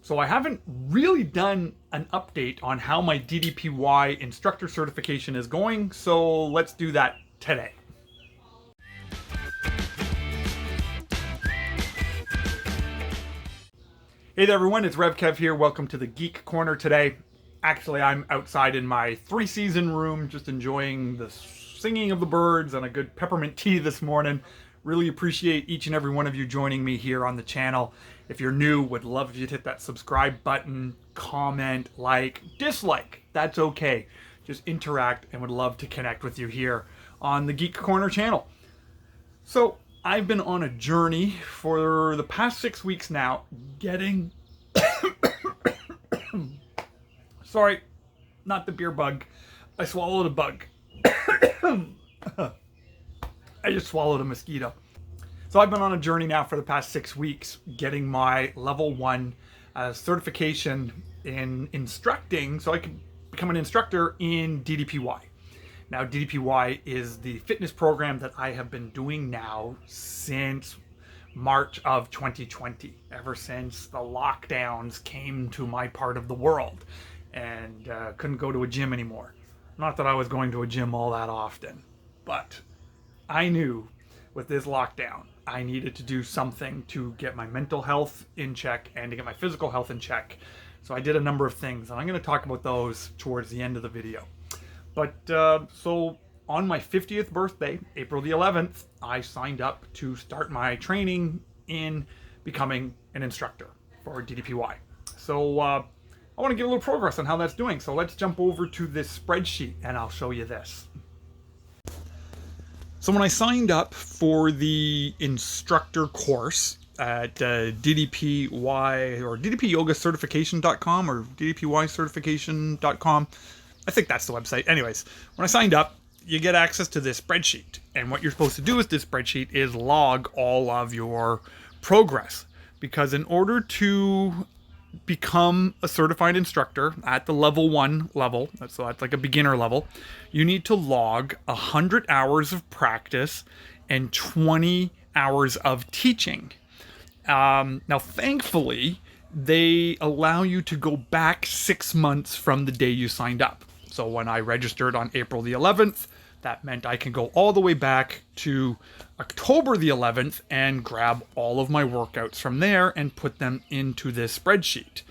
So I haven't really done an update on how my DDPY instructor certification is going, so let's do that today. Hey there everyone, it's RevKev here. Welcome to the Geek Corner today. Actually, I'm outside in my 3-season room, just enjoying the singing of the birds and a good peppermint tea this morning. Really appreciate each and every one of you joining me here on the channel. If you're new, would love if you'd hit that subscribe button, comment, like, dislike. That's okay. Just interact and would love to connect with you here on the Geek Corner channel. So, I've been on a journey for the past 6 weeks now, getting... Sorry, not the beer bug. I swallowed a bug. I just swallowed a mosquito. So I've been on a journey now for the past 6 weeks, getting my level 1 certification in instructing, so I can become an instructor in DDPY. Now, DDPY is the fitness program that I have been doing now since March of 2020, ever since the lockdowns came to my part of the world and couldn't go to a gym anymore. Not that I was going to a gym all that often, but I knew with this lockdown, I needed to do something to get my mental health in check and to get my physical health in check. So I did a number of things, and I'm going to talk about those towards the end of the video. But so on my 50th birthday, April the 11th, I signed up to start my training in becoming an instructor for DDPY. So I want to get a little progress on how that's doing. So let's jump over to this spreadsheet and I'll show you this. So when I signed up for the instructor course at DDPY or DDPYogacertification.com or DDPYcertification.com, I think that's the website. Anyways, when I signed up, you get access to this spreadsheet. And what you're supposed to do with this spreadsheet is log all of your progress. Because in order to become a certified instructor at the level 1 level, so that's like a beginner level, you need to log 100 hours of practice and 20 hours of teaching. Now, thankfully, they allow you to go back 6 months from the day you signed up. So when I registered on April the 11th, that meant I can go all the way back to October the 11th and grab all of my workouts from there and put them into this spreadsheet.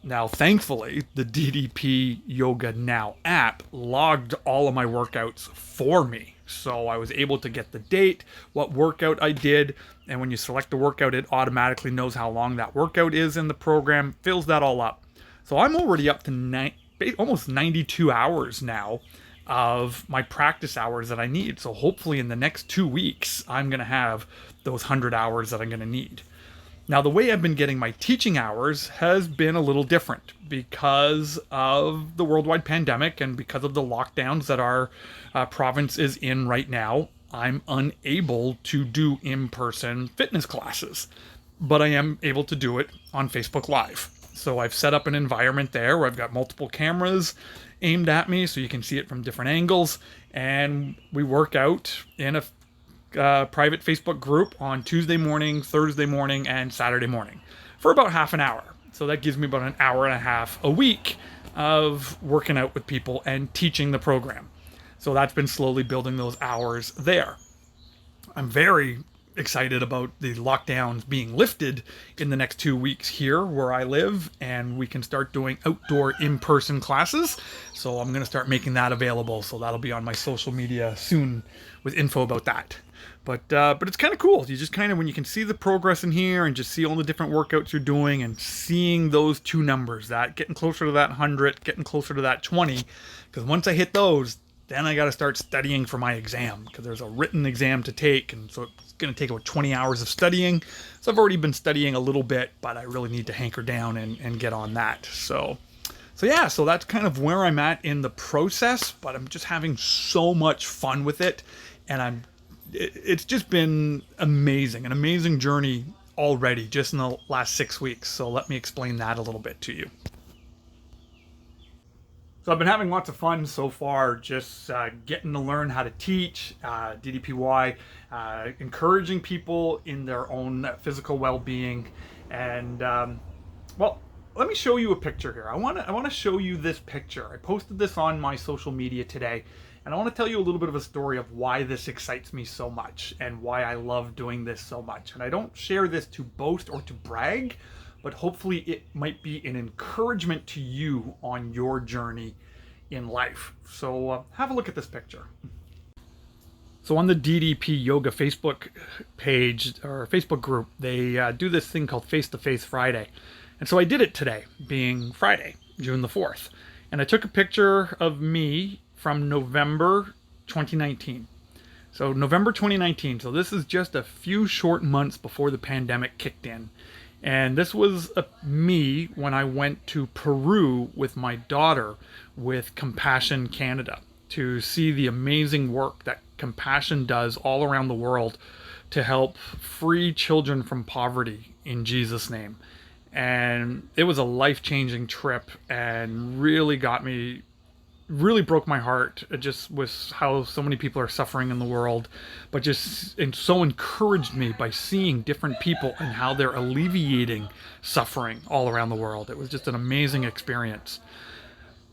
Now, thankfully, the DDP Yoga Now app logged all of my workouts for me. So I was able to get the date, what workout I did, and when you select the workout, it automatically knows how long that workout is in the program, fills that all up. So I'm already up to almost 92 hours now of my practice hours that I need. So hopefully in the next 2 weeks, I'm going to have those 100 hours that I'm going to need. Now, the way I've been getting my teaching hours has been a little different because of the worldwide pandemic and because of the lockdowns that our province is in right now. I'm unable to do in-person fitness classes, but I am able to do it on Facebook Live. So I've set up an environment there where I've got multiple cameras aimed at me so you can see it from different angles, and we work out in a private Facebook group on Tuesday morning, Thursday morning, and Saturday morning for about half an hour. So that gives me about an hour and a half a week of working out with people and teaching the program. So that's been slowly building those hours there. I'm very excited about the lockdowns being lifted in the next 2 weeks here where I live, and we can start doing outdoor in-person classes. So I'm going to start making that available. So that'll be on my social media soon with info about that. But it's kind of cool. You just kind of, when you can see the progress in here and just see all the different workouts you're doing and seeing those two numbers, that getting closer to that 100, getting closer to that 20, because once I hit those, then I got to start studying for my exam, because there's a written exam to take, and so it's going to take about 20 hours of studying. So I've already been studying a little bit, but I really need to hanker down and get on that. So yeah, so that's kind of where I'm at in the process, but I'm just having so much fun with it, and it's just been amazing, an amazing journey already just in the last 6 weeks. So let me explain that a little bit to you. So I've been having lots of fun so far, just getting to learn how to teach DDPY, encouraging people in their own physical well-being, and well, let me show you a picture here. I want to show you this picture. I posted this on my social media today, and I want to tell you a little bit of a story of why this excites me so much and why I love doing this so much. And I don't share this to boast or to brag, but hopefully it might be an encouragement to you on your journey in life. So have a look at this picture. So on the DDP Yoga Facebook page or Facebook group, they do this thing called Face to Face Friday. And so I did it today, being Friday, June the 4th. And I took a picture of me from November 2019. So November 2019. So this is just a few short months before the pandemic kicked in. And this was me when I went to Peru with my daughter with Compassion Canada to see the amazing work that Compassion does all around the world to help free children from poverty in Jesus' name. And it was a life-changing trip and really broke my heart. It just was how so many people are suffering in the world, but and so encouraged me by seeing different people and how they're alleviating suffering all around the world. It was just an amazing experience.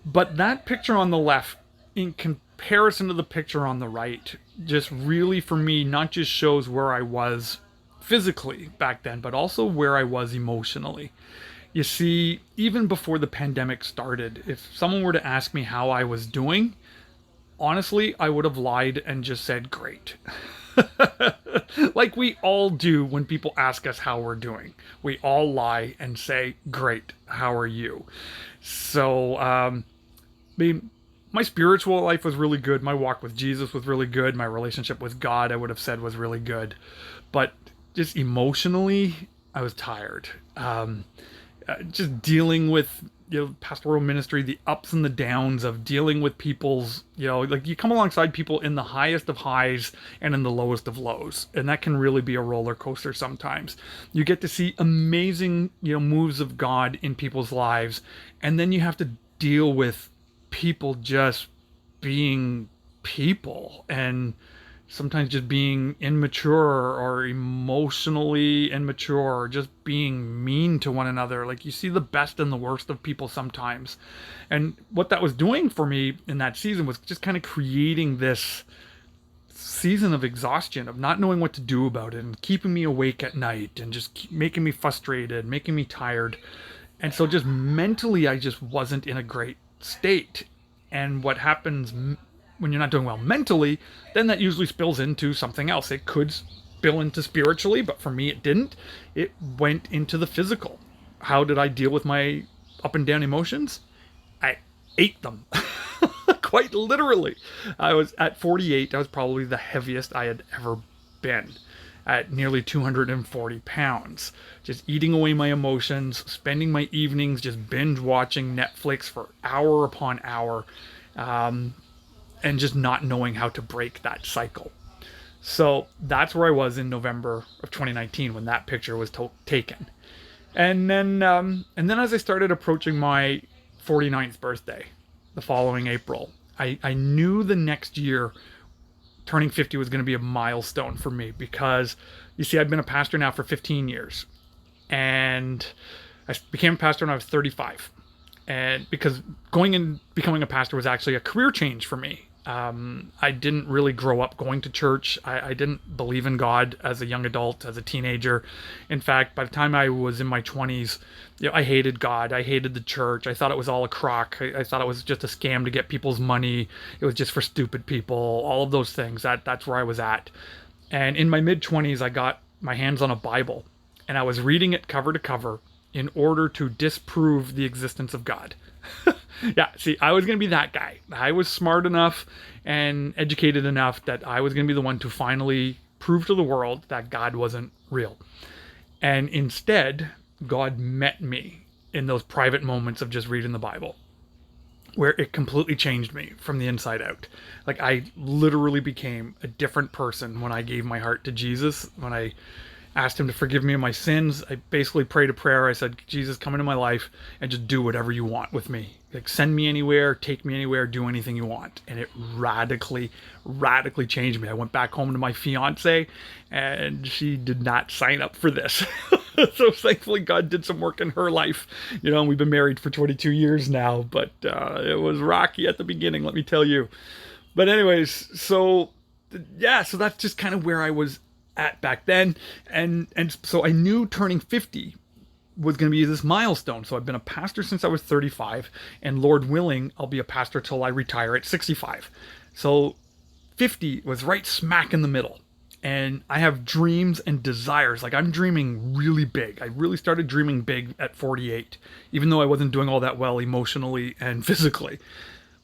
But that picture on the left, in comparison to the picture on the right, just really for me not just shows where I was physically back then, but also where I was emotionally. You see, even before the pandemic started, if someone were to ask me how I was doing, honestly, I would have lied and just said, great. Like we all do when people ask us how we're doing. We all lie and say, great, how are you? So, my spiritual life was really good. My walk with Jesus was really good. My relationship with God, I would have said, was really good. But just emotionally, I was tired. Just dealing with, pastoral ministry, the ups and the downs of dealing with people's, like you come alongside people in the highest of highs and in the lowest of lows. And that can really be a roller coaster sometimes. You get to see amazing, moves of God in people's lives. And then you have to deal with people just being people and sometimes just being immature or emotionally immature or just being mean to one another. Like you see the best and the worst of people sometimes. And what that was doing for me in that season was just kind of creating this season of exhaustion, of not knowing what to do about it and keeping me awake at night and just making me frustrated, making me tired. And so just mentally, I just wasn't in a great state. And what happens when you're not doing well mentally, then that usually spills into something else. It could spill into spiritually, but for me it didn't. It went into the physical. How did I deal with my up and down emotions? I ate them. Quite literally. I was at 48, I was probably the heaviest I had ever been, at nearly 240 pounds. Just eating away my emotions, spending my evenings just binge watching Netflix for hour upon hour, and just not knowing how to break that cycle. So that's where I was in November of 2019 when that picture was taken. And then as I started approaching my 49th birthday, the following April, I knew the next year turning 50 was going to be a milestone for me, because you see, I've been a pastor now for 15 years, and I became a pastor when I was 35. And because going and becoming a pastor was actually a career change for me. I didn't really grow up going to church. I didn't believe in God as a young adult, as a teenager. In fact, by the time I was in my 20s, I hated God. I hated the church. I thought it was all a crock. I thought it was just a scam to get people's money. It was just for stupid people. All of those things. That's where I was at. And in my mid-20s, I got my hands on a Bible, and I was reading it cover to cover in order to disprove the existence of God. Yeah, see, I was going to be that guy. I was smart enough and educated enough that I was going to be the one to finally prove to the world that God wasn't real. And instead, God met me in those private moments of just reading the Bible, where it completely changed me from the inside out. Like, I literally became a different person when I gave my heart to Jesus. When I asked him to forgive me of my sins, I basically prayed a prayer. I said, Jesus, come into my life and just do whatever you want with me. Like, send me anywhere, take me anywhere, do anything you want. And it radically changed me. I went back home to my fiance, and she did not sign up for this. So thankfully God did some work in her life. You know, we've been married for 22 years now, but it was rocky at the beginning, let me tell you. But anyways, so yeah, so that's just kind of where I was at back then. And so I knew turning 50 was going to be this milestone. So I've been a pastor since I was 35, and Lord willing, I'll be a pastor till I retire at 65. So 50 was right smack in the middle. And I have dreams and desires. Like, I'm dreaming really big. I really started dreaming big at 48, even though I wasn't doing all that well emotionally and physically.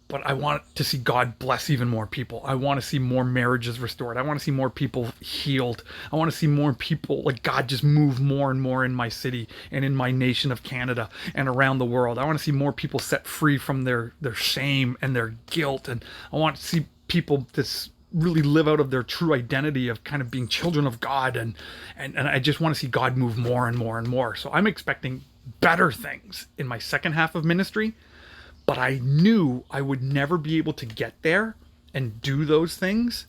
But I want to see God bless even more people. I want to see more marriages restored. I want to see more people healed. I want to see more people, like, God just move more and more in my city and in my nation of Canada and around the world. I want to see more people set free from their shame and their guilt. And I want to see people just really live out of their true identity of kind of being children of God. And I just want to see God move more and more and more. So I'm expecting better things in my second half of ministry. But I knew I would never be able to get there and do those things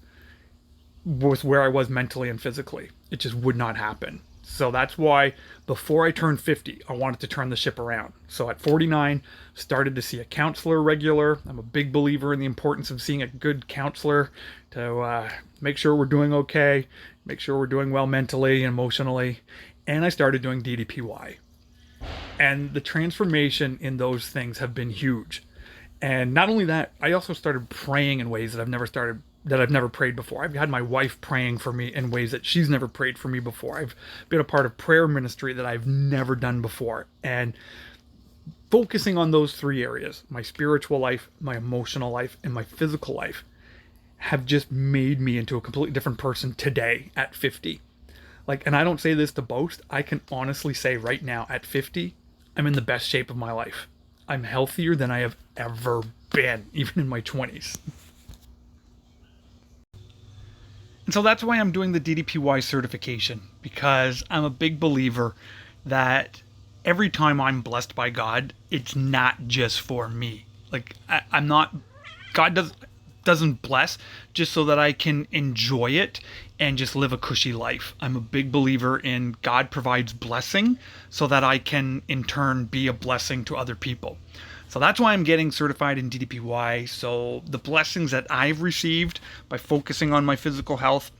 with where I was mentally and physically. It just would not happen. So that's why before I turned 50, I wanted to turn the ship around. So at 49, started to see a counselor regular. I'm a big believer in the importance of seeing a good counselor to make sure we're doing okay, make sure we're doing well mentally and emotionally. And I started doing DDPY. And the transformation in those things have been huge. And not only that, I also started praying in ways that I've never prayed before. I've had my wife praying for me in ways that she's never prayed for me before. I've been a part of prayer ministry that I've never done before. And focusing on those three areas, my spiritual life, my emotional life, and my physical life, have just made me into a completely different person today at 50. Like, and I don't say this to boast. I can honestly say right now at 50, I'm in the best shape of my life. I'm healthier than I have ever been, even in my 20s. And so that's why I'm doing the DDPY certification, because I'm a big believer that every time I'm blessed by God, it's not just for me. Like, I'm not, God doesn't bless just so that I can enjoy it and just live a cushy life. I'm a big believer in God provides blessing so that I can in turn be a blessing to other people. So that's why I'm getting certified in DDPY. So the blessings that I've received by focusing on my physical health,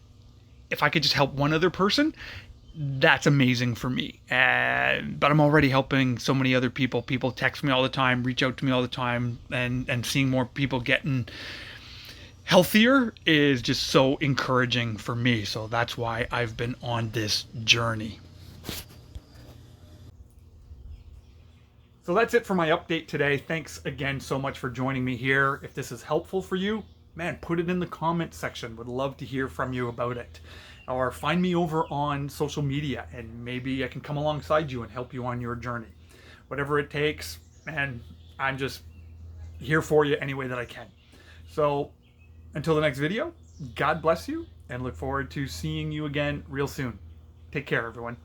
if I could just help one other person, that's amazing for me. But I'm already helping so many other people. People text me all the time, reach out to me all the time, and seeing more people getting healthier is just so encouraging for me. So that's why I've been on this journey. So that's it for my update today. Thanks again so much for joining me here. If this is helpful for you, man, put it in the comment section. Would love to hear from you about it. Or find me over on social media and maybe I can come alongside you and help you on your journey. Whatever it takes, man, I'm just here for you any way that I can. So until the next video, God bless you and look forward to seeing you again real soon. Take care, everyone.